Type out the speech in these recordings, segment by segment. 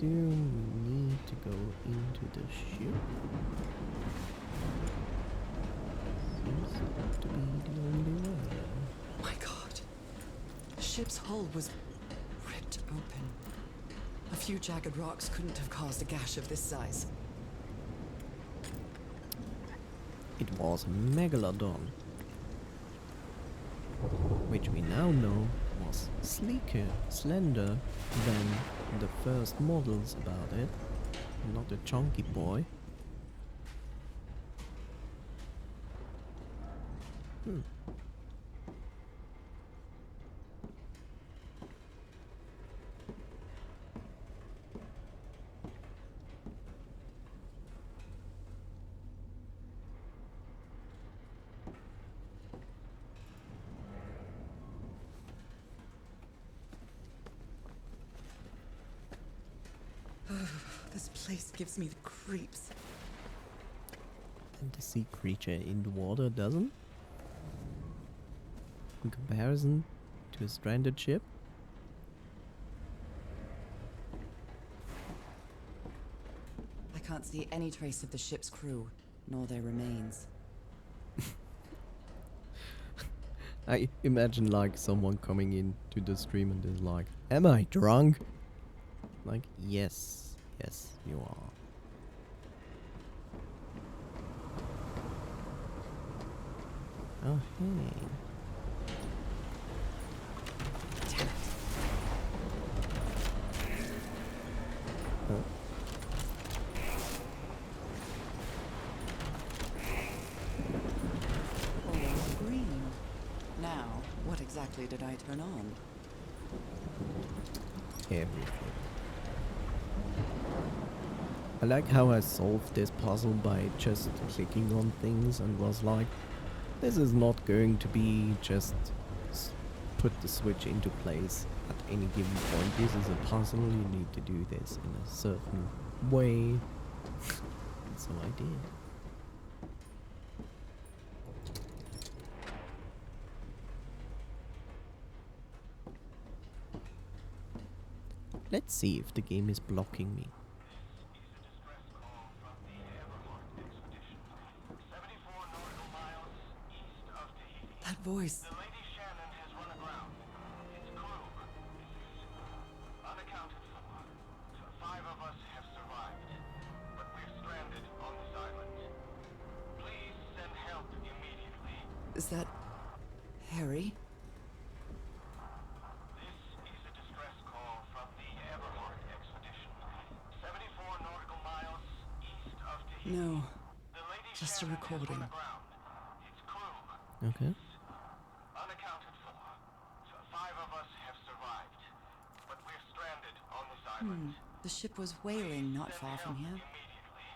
assume we need to go into the ship. Seems to be the only way. My God. The ship's hull was ripped open. A few jagged rocks couldn't have caused a gash of this size. It was a megalodon, which we now know was sleeker, slender than the first models about it. Not a chunky boy. This place gives me the creeps. And the sea creature in the water doesn't? In comparison to a stranded ship? I can't see any trace of the ship's crew, nor their remains. I imagine like someone coming into the stream and is like, "Am I drunk?" Like, yes, you are. Oh, hey. Damn it. Oh. Oh, green. Now, what exactly did I turn on? Everything. I like how I solved this puzzle by just clicking on things and was like, this is not going to be just put the switch into place at any given point. This is a puzzle, you need to do this in a certain way. So I did. Let's see if the game is blocking me. That voice. The Lady Shannon has run aground. Its crew is unaccounted for. 5 of us have survived, but we're stranded on this island. Please send help immediately. Is that Harry? This is a distress call from the Everhard expedition. 74 nautical miles east of Tahiti. No, The Lady just a Shannon has recording. run aground. Its crew Okay. unaccounted for. 5 of us have survived, but we're stranded on this island. The ship was whaling not far from here. Immediately.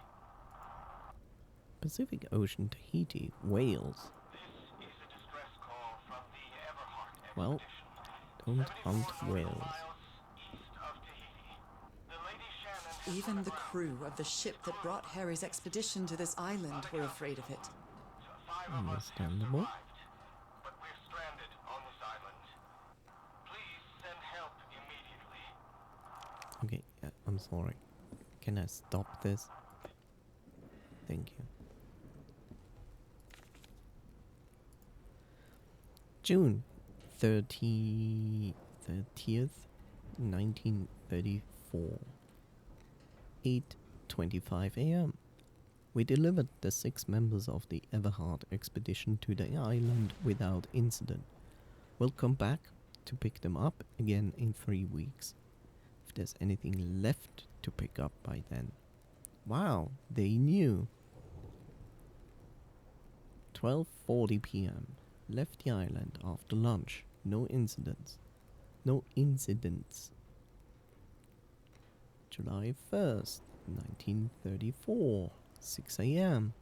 Pacific Ocean, Tahiti, Wales. This is a distress call from the Everhard Well, expedition. don't 74 hunt nautical whales. miles east of Tahiti. The Lady Shannon has Even run the aground. crew of the ship that brought Harry's expedition to this island were afraid of it. 5 of us have Understandable. survived, but we're stranded on this island. Please send help immediately. Okay, I'm sorry. Can I stop this? Thank you. June 30th, 1934. 8:25 a.m. We delivered the 6 members of the Everhard expedition to the island without incident. We'll come back to pick them up again in 3 weeks. If there's anything left to pick up by then. Wow, they knew. 12:40 p.m. Left the island after lunch. No incidents. No incidents. July 1st, 1934. 6 a.m.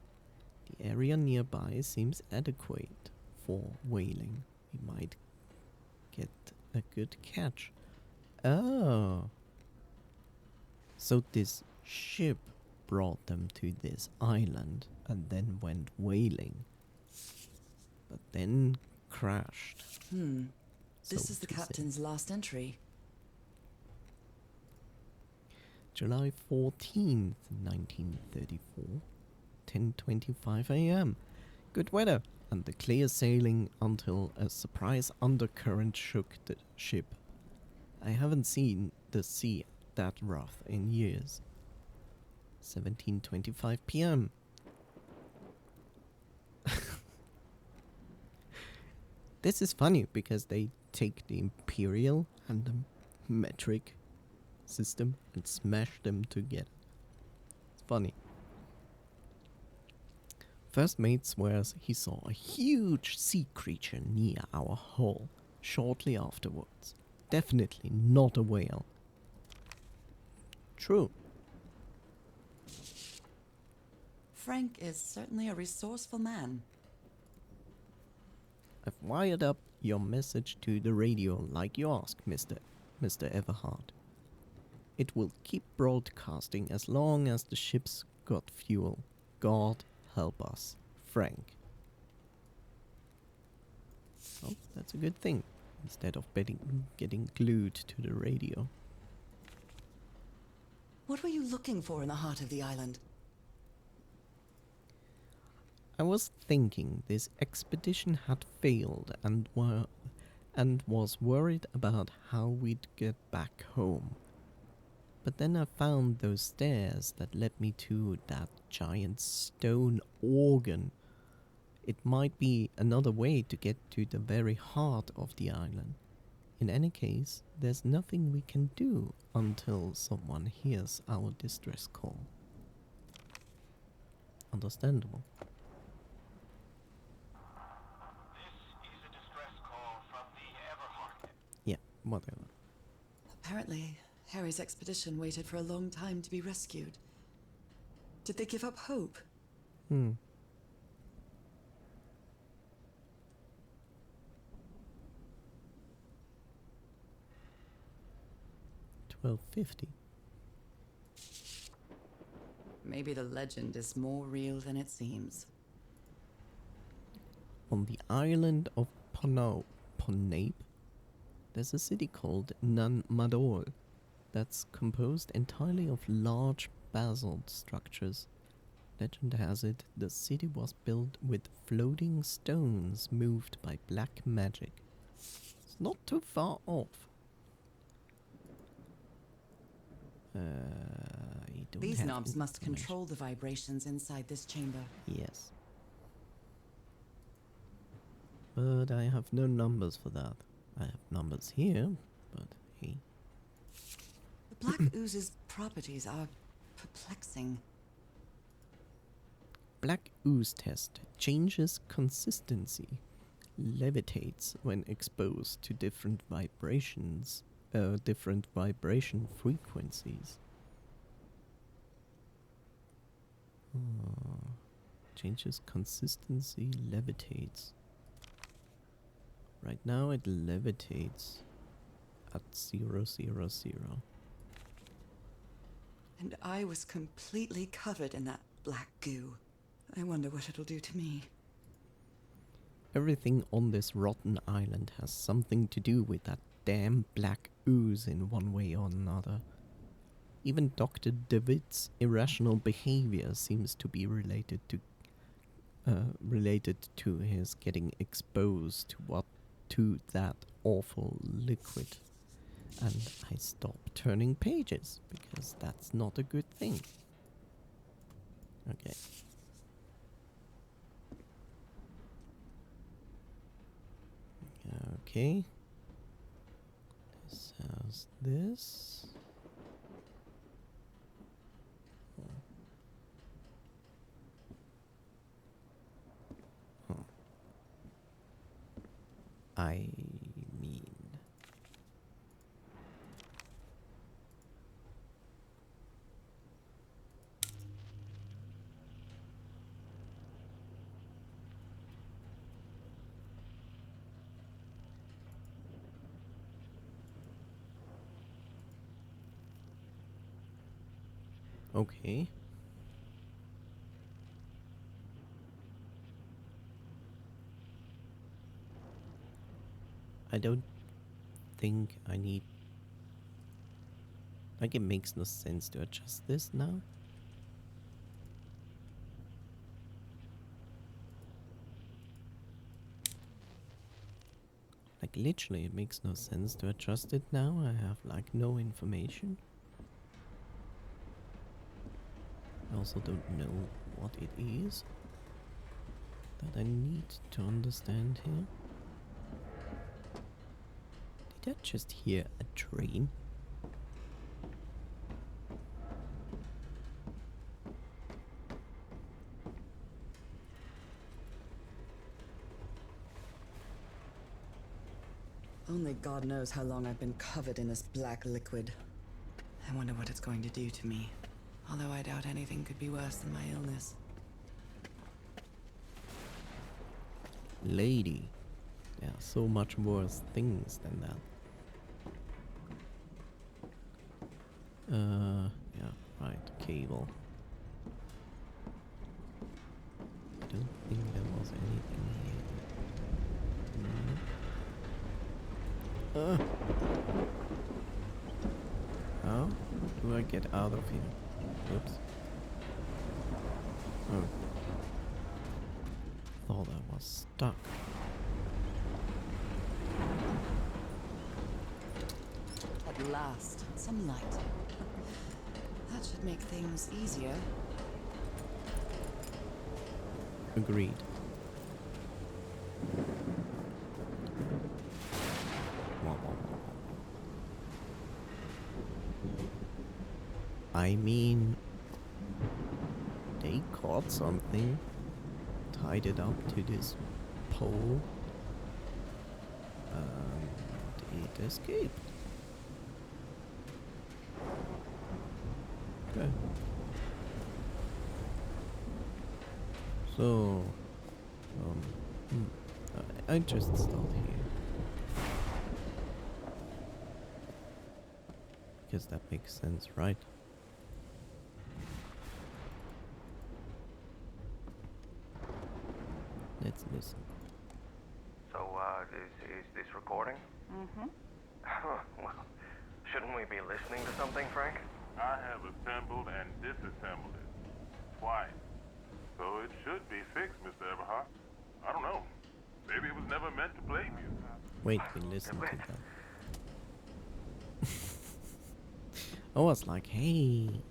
The area nearby seems adequate for whaling. We might get a good catch. Oh. So this ship brought them to this island and then went whaling. But then crashed. This so is the to say. captain's last entry. July 14th, 1934, 10:25 a.m. Good weather and the clear sailing until a surprise undercurrent shook the ship. I haven't seen the sea that rough in years. 17:25 p.m. This is funny because they take the imperial and the metric system and smash them together. It's funny. First mate swears he saw a huge sea creature near our hull shortly afterwards. Definitely not a whale. True. Frank is certainly a resourceful man. I've wired up your message to the radio like you asked, Mr. Everhard. It will keep broadcasting as long as the ship's got fuel. God help us, Frank. Oh, that's a good thing. Instead of getting glued to the radio. What were you looking for in the heart of the island? I was thinking this expedition had failed and was worried about how we'd get back home. But then I found those stairs that led me to that giant stone organ. It might be another way to get to the very heart of the island. In any case, there's nothing we can do until someone hears our distress call. Understandable. This is a distress call from the Everhard. Yeah, whatever. Apparently, Harry's expedition waited for a long time to be rescued. Did they give up hope? 1250. Maybe the legend is more real than it seems. On the island of Ponape, there's a city called Nan Madol that's composed entirely of large basalt structures. Legend has it the city was built with floating stones moved by black magic. It's not too far off. I don't These have knobs must information. control the vibrations inside this chamber. Yes. But I have no numbers for that. I have numbers here, but hey. The black ooze's properties are perplexing. Black ooze test changes consistency, levitates when exposed to different vibrations, different vibration frequencies. Changes consistency, levitates. Right now it levitates at 000. And I was completely covered in that black goo. I wonder what it'll do to me. Everything on this rotten island has something to do with that damn black ooze in one way or another. Even Dr. DeWitt's irrational behavior seems to be related to his getting exposed to that awful liquid. And I stopped turning pages because that's not a good thing. Okay. Okay. This has this. I mean... Okay. I don't think I need Like, it makes no sense to adjust this now. Like, literally, it makes no sense to adjust it now. I have, like, no information. I also don't know what it is that I need to understand here. Did I just hear a train? Only God knows how long I've been covered in this black liquid. I wonder what it's going to do to me. Although I doubt anything could be worse than my illness. Lady, there are so much worse things than that. Yeah, right, cable. I don't think there was anything here. How do I get out of here? Oops. Oh. Thought I was stuck. At last, some light. That should make things easier. Agreed. Wah, wah, wah, wah. I mean, they caught something, tied it up to this pole, and it escaped. Okay. So, I just start here. Because that makes sense, right? Let's listen. So, is this recording? Mm-hmm. Well, shouldn't we be listening to something, Frank? I have assembled and disassembled it twice. So it should be fixed, Mr. Everhart. I don't know. Maybe it was never meant to play music. Wait, we listened to that. I was like, hey.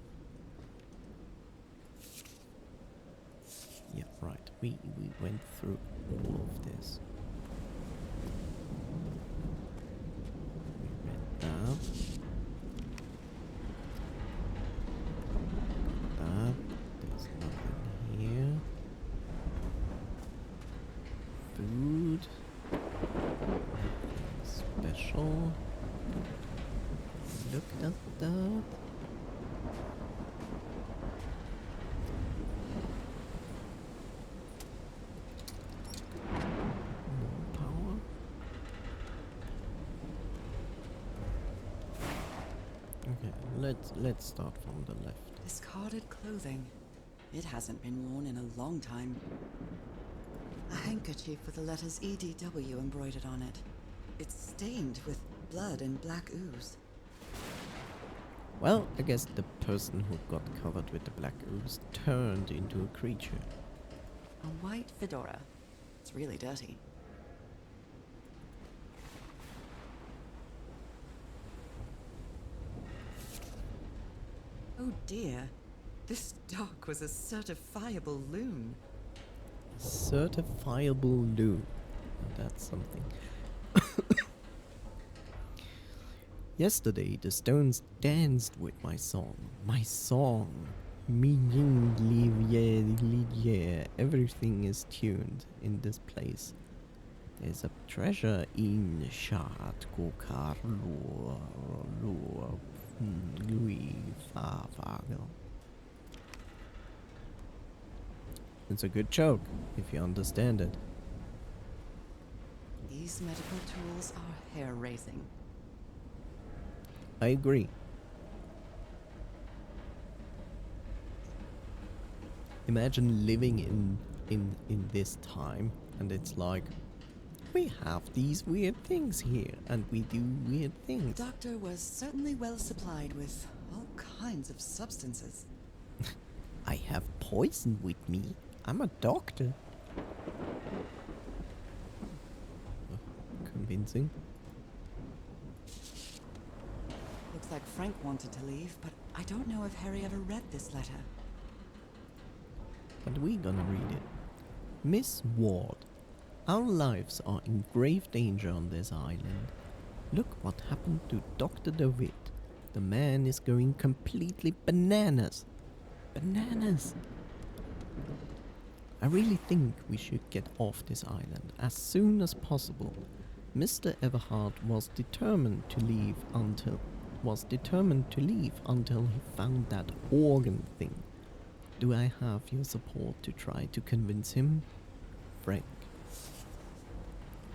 Yeah, right. We went through all of this. We read that. That. There's nothing here. Food. Nothing special. Looked at that. More power. Okay, let's start from the left. Discarded clothing. It hasn't been worn in a long time. A handkerchief with the letters EDW embroidered on it. It's stained with blood and black ooze. Well, I guess the person who got covered with the black ooze turned into a creature. A white fedora. It's really dirty. Oh dear. This dock was a certifiable loon. Certifiable loon. Now that's something. Yesterday, the stones danced with my song. My song. Everything is tuned in this place. There's a treasure in Shat Kokarlo. It's a good joke, if you understand it. These medical tools are hair-raising. I agree. Imagine living in this time, and it's like, we have these weird things here, and we do weird things. The doctor was certainly well supplied with kinds of substances. I have poison with me. I'm a doctor. Convincing. Looks like Frank wanted to leave, but I don't know if Harry ever read this letter. But we gonna read it. Miss Ward, our lives are in grave danger on this island. Look what happened to Dr. DeWitt. The man is going completely bananas. Bananas! I really think we should get off this island as soon as possible. Mr. Everhart was determined to leave until he found that organ thing. Do I have your support to try to convince him? Frank.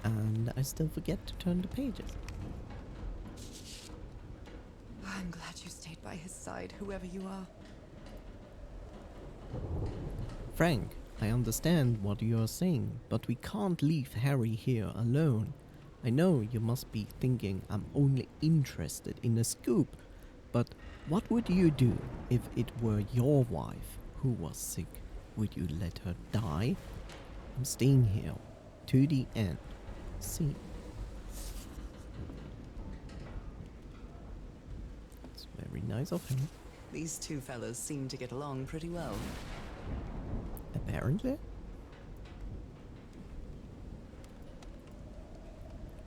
And I still forget to turn the pages. I'm glad you stayed by his side, whoever you are. Frank, I understand what you are saying, but we can't leave Harry here alone. I know you must be thinking I'm only interested in a scoop, but what would you do if it were your wife who was sick? Would you let her die? I'm staying here to the end. See. It's very nice of him. These two fellows seem to get along pretty well. Apparently.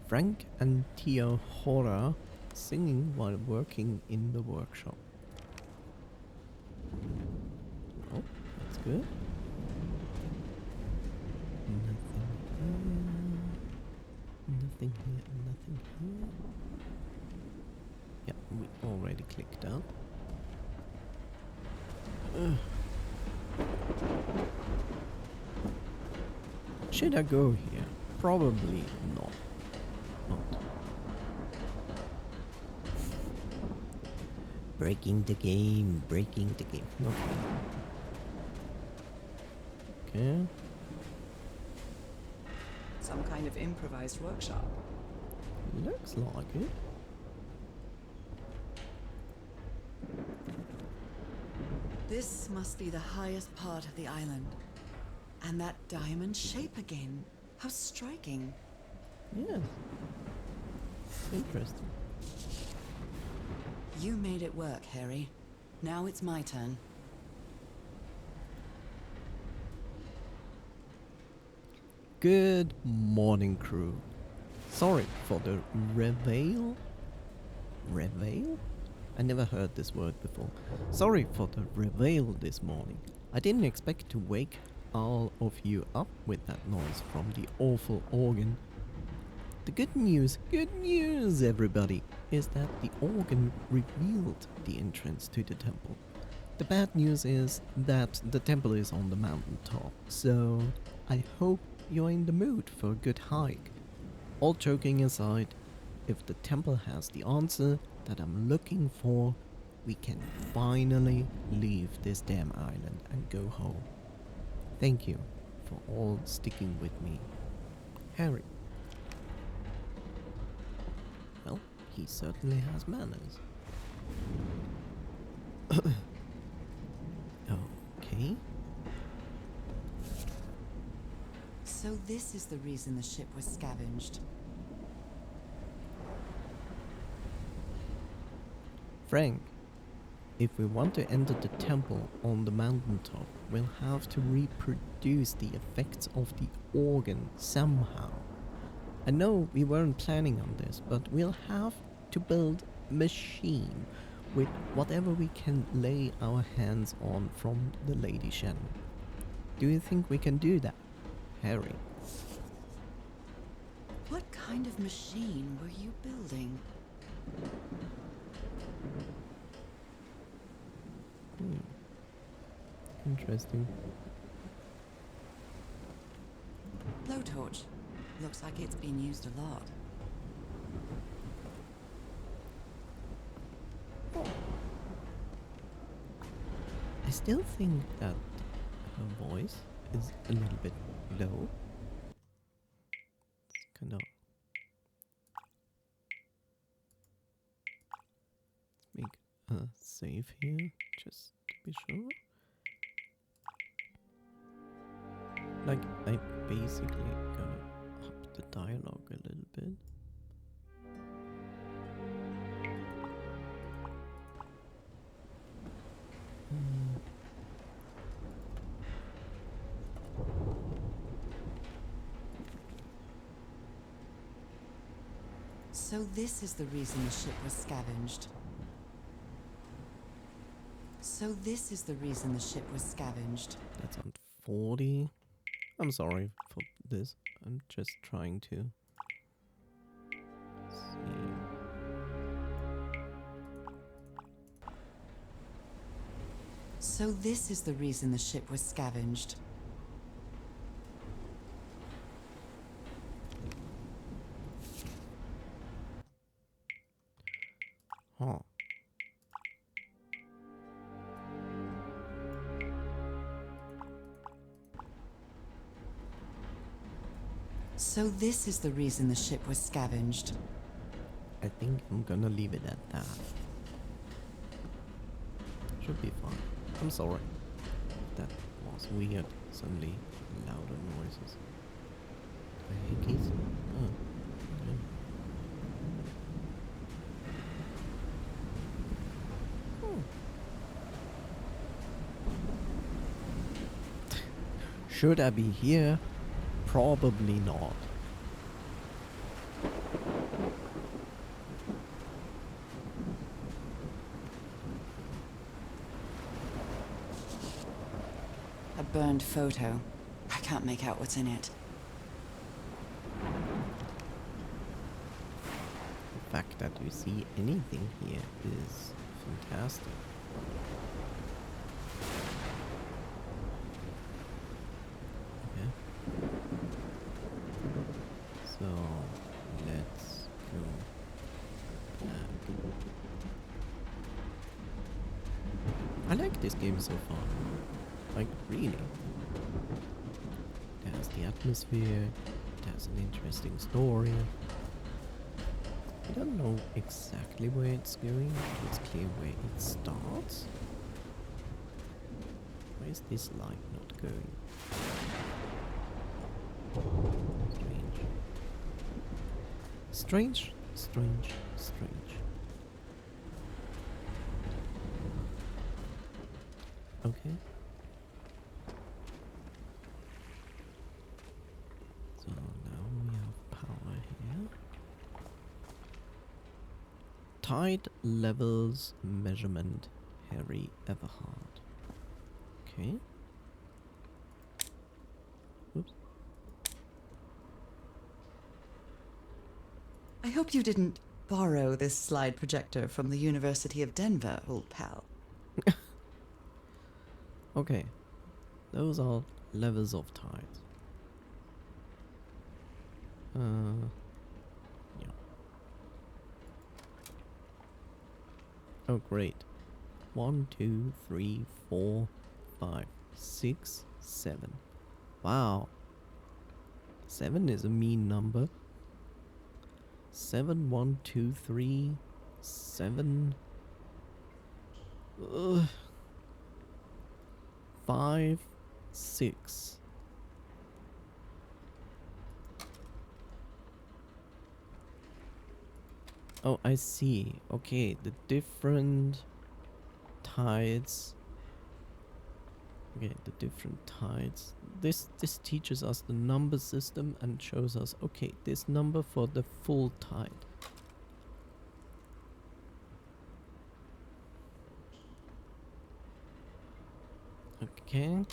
Frank and Tia Hora singing while working in the workshop. Oh, that's good. Nothing here, nothing here. Yeah, we already clicked that. Should I go here? Probably not. Breaking the game. Okay. Some kind of improvised workshop. Looks like it. This must be the highest part of the island. And that diamond shape again. How striking. Yes. Interesting. You made it work, Harry. Now it's my turn. Good morning, crew. Sorry for the reveal. Reveal? I never heard this word before. Sorry for the reveal this morning. I didn't expect to wake all of you up with that noise from the awful organ. The good news everybody, is that the organ revealed the entrance to the temple. The bad news is that the temple is on the mountaintop, so I hope you're in the mood for a good hike. All joking aside, if the temple has the answer that I'm looking for, we can finally leave this damn island and go home. Thank you for all sticking with me. Harry. Well, he certainly has manners. Okay. So this is the reason the ship was scavenged. Frank, if we want to enter the temple on the mountaintop, we'll have to reproduce the effects of the organ somehow. I know we weren't planning on this, but we'll have to build a machine with whatever we can lay our hands on from the Lady Shannon. Do you think we can do that, Harry? What kind of machine were you building? Interesting. Blowtorch. Looks like it's been used a lot. I still think that her voice is a little bit low. It's kind of... Let's make save here, just to be sure. Like, I basically gonna up the dialogue a little bit. So this is the reason the ship was scavenged. So this is the reason the ship was scavenged. That's on 40. I'm sorry for this. I'm just trying to see. So this is the reason the ship was scavenged. Huh. So this is the reason the ship was scavenged. I think I'm gonna leave it at that. Should be fine. I'm sorry. That was weird. Suddenly louder noises. Hickeys? Oh, okay. Should I be here? Probably not. A burned photo. I can't make out what's in it. The fact that you see anything here is fantastic. Okay. So let's go back. I like this game so far. Like, really. It has the atmosphere, it has an interesting story. I don't know exactly where it's going, but it's clear where it starts. Why is this light not going? Strange. Strange, strange, strange. Okay. So now we have power here. Tide levels measurement, Harry Everhard. Okay. Oops. I hope you didn't borrow this slide projector from the University of Denver, old pal. Okay. Those are levels of tides. Yeah. Oh, great. 1, 2, 3, 4, 5, 6, 7. Wow. 7 is a mean number. 7, 1, 2, 3, 7. 5, 6. Oh, I see. Okay, the different tides. Okay, the different tides. This teaches us the number system and shows us, okay, this number for the full tide. Okay.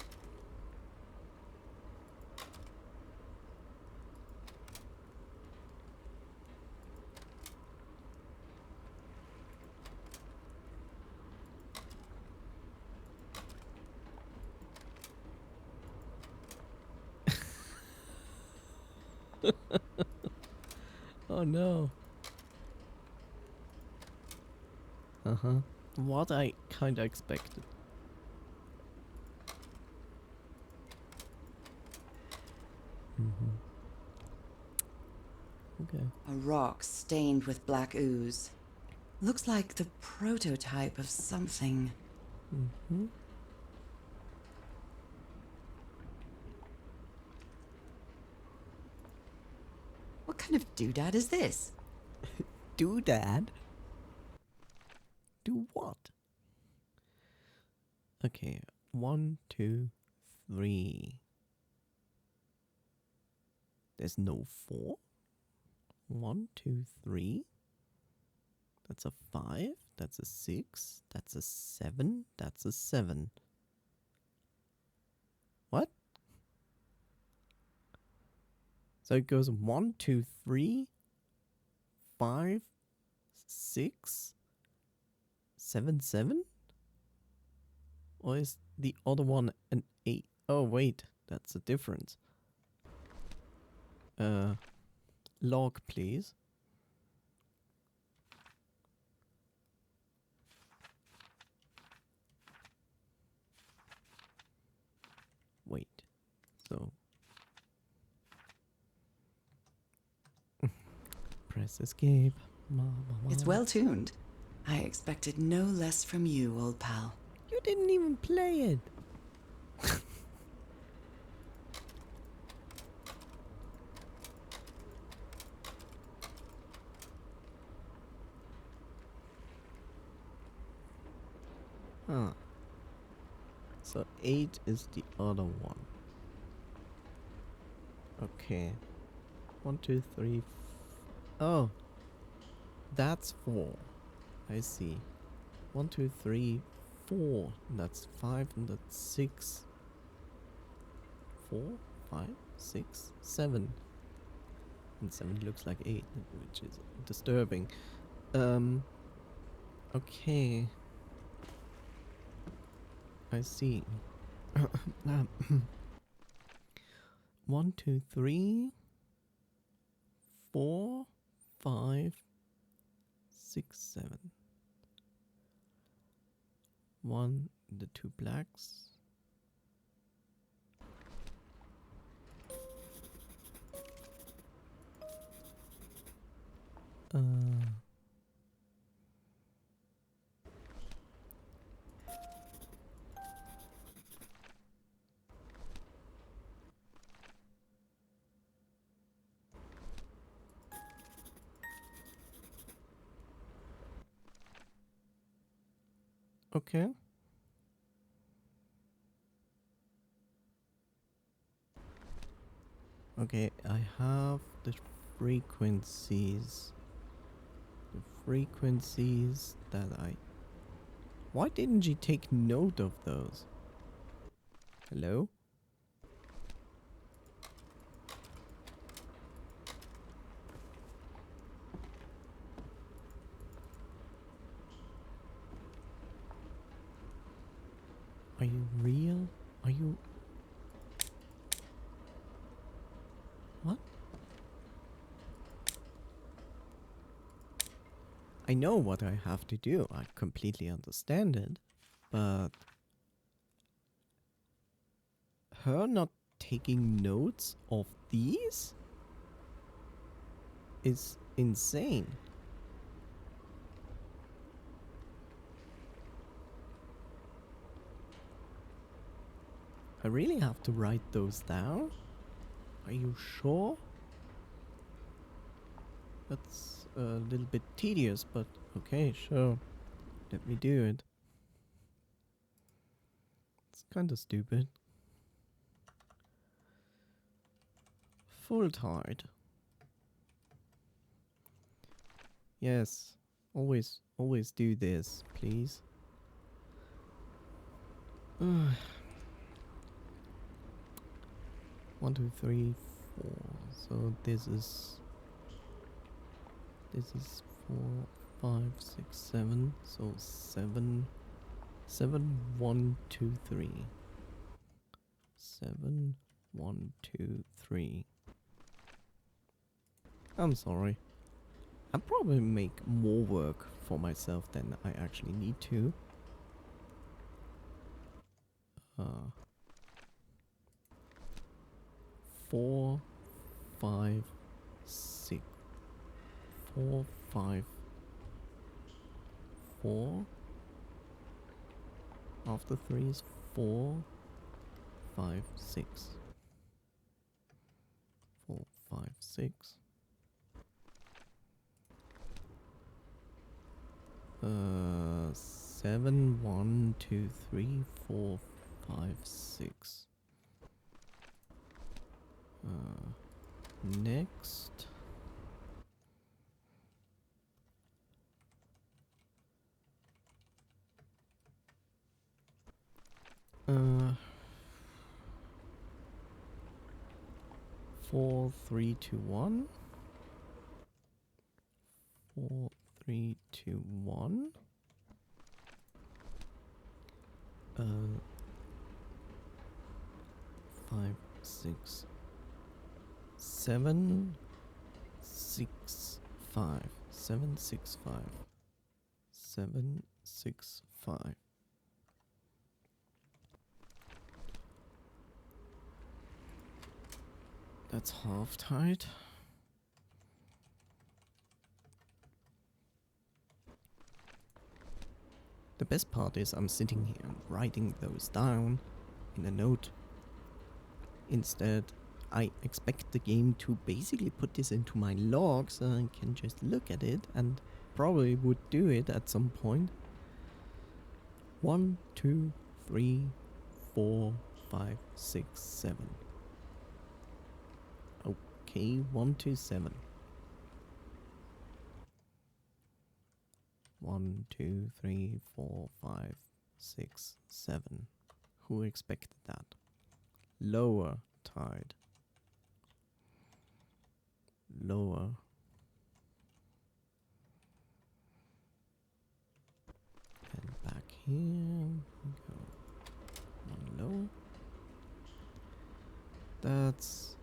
Oh no. Uh-huh. What I kinda expected. Mm-hmm. Okay. A rock stained with black ooze. Looks like the prototype of something. Mm-hmm. What kind of doodad is this? Do that? Do what? Okay, 1, 2, 3. There's no 4. 1, 2, 3. That's a 5. That's a 6. That's a 7. That's a 7. What? So it goes 1, 2, 3, 5, 6, 7, 7? Or is the other one an 8? Oh, wait. That's a difference. Log, please. Wait. So. Press escape. It's well tuned. I expected no less from you, old pal. You didn't even play it. Huh. So 8 is the other one. Okay. 1, 2, 3. Oh. That's 4. I see. 1, 2, 3, 4. That's 5 and that's 6. 4, 5, 6, 7. And 7 looks like 8, which is disturbing. Okay. I see. 1, 2, 3, 4, 5, 6, 7. 1, the 2 blacks. Okay. Okay, I have the frequencies. The frequencies that I... Why didn't you take note of those? Hello? Are you real? Are you... What? I know what I have to do. I completely understand it. But... her not taking notes of these? Is insane. I really have to write those down? Are you sure? That's a little bit tedious, but okay, sure. Let me do it. It's kinda stupid. Full tide. Yes. Always do this, please. 1, 2, 3, 4. So this is 4, 5, 6, 7. So 7, 7, 1, 2, 3. 7, 1, 2, 3. I'm sorry. I probably make more work for myself than I actually need to. 4, 5, 6. 4, 5, 4. After 3 is 4, 5, 6. 4, 5, 6. 7, 1, 2, 3, 4, 5, 6. Next. Uh, 4, 3, 2, 1. 4, 3, 2, 1. 5, 6, 7, 6, 5. 7, 6, 5. 7, 6, 5. That's half tide. The best part is I'm sitting here and writing those down in a note. Instead, I expect the game to basically put this into my log so I can just look at it, and probably would do it at some point. 1, 2, 3, 4, 5, 6, 7. Okay, 1, 2, 7. 1, 2, 3, 4, 5, 6, 7. Who expected that? Lower tide. Lower. And back here. Go 1 low. That's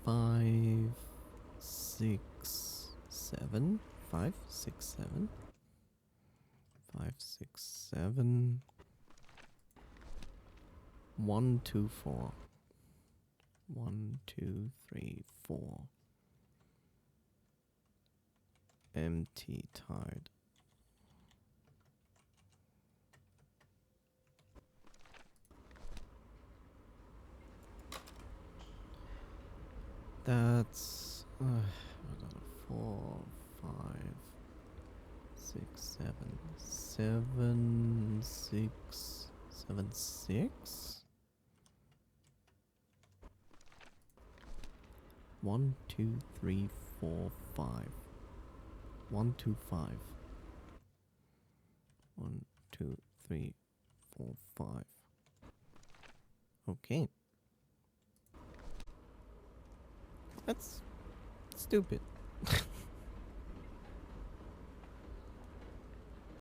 5, 6, 7. 5, 6, 7. 5, 6, 7. 1, 2, 4. 1, 2, 3, 4. Empty tide. That's I don't know, 4, 5, 6, 7, 7, 6, 7, 6. 1, 2, 3, 4, 5. 1, 2, 5. 1, 2, 3, 4, 5. Okay. That's stupid.